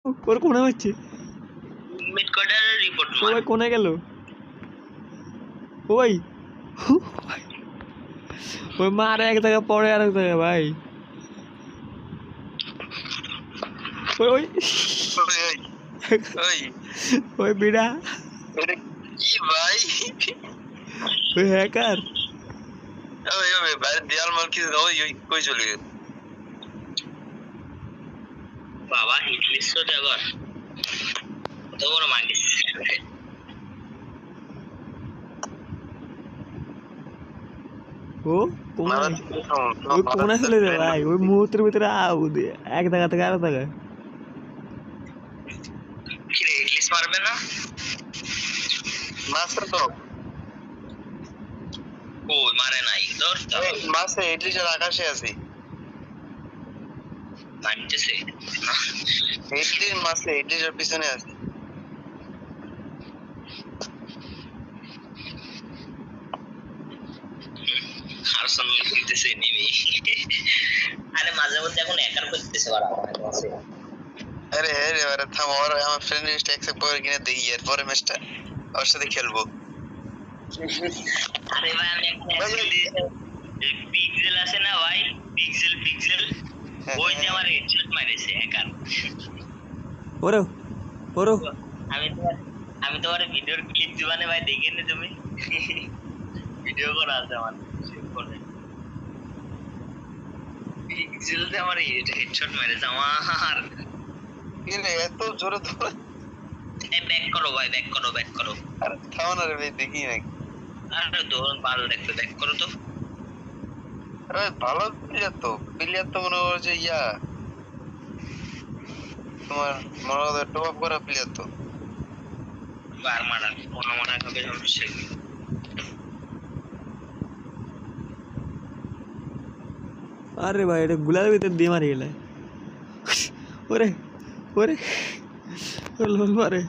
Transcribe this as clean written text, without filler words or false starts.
ওর কোনে হচ্ছে mid quarter report ও ভাই কোনে গেল ওই ওই মারে এক জায়গা পড়ে আর এক জায়গা ভাই ওই ওই ওই ওই বিড়া কি ভাই ওই হ্যাকার ওই ওই ভাই দেয়াল মাল কি ওই ওই কই চলে গেল বাবা হিটলিস্ট তো দেখো কত বড় মাগিস ও ওই কোনে চলে যায় ভাই ওই মুহূর্তের ভিতরে এক জায়গা থেকে আরেক জায়গায় কি রে হিটলিস্ট মারবে না মাস্টার তো ও মারে নাই ধর মাসে হিটলিস্টের আকাশে আছে নামতেছে হিটলিস্ট মাসে হিটলিস্টের পিছনে আছে হারসন লিখতেছে নিবি আরে মাঝে মধ্যে এখন একার করতেছে ওরা আরে আরে আরে থাম ওর আমার ফ্রেন্ড লিস্ট অ্যাকসেপ্ট করে কিনে দেই এরপরে ম্যাচটা ওর সাথে খেলবো আরে ভাই আমি একটা পিক্সেল আছে না ভাই পিক্সেল ওই যে আমার হেডশট মারেছে একার ওরে ওরে আমি তোমার ভিডিওর ক্লিপ দিবানে ভাই দেখে নে তুমি ভিডিও করা আছে আমার ফোনে পিক্সেলতে আমার হেডশট মেরেছে আমার কিরে এত জোরে ধরে এই ব্যাক করো ভাই ব্যাক করো আরে থামো না রে ভাই দেখি না আরে দৌড় ভালো দেখতে ব্যাক করো তো আরে ভালো প্লেয়ার তো মনে হচ্ছে ইয়া তোমার মনে হয় টপ আপ করা প্লেয়ার তো বার মারা কোন মারা হবে সমস্যা কি আরে ভাই এটা গুলার ভিতর দিয়ে মারি গেলে ওরে ওরে লোল মারে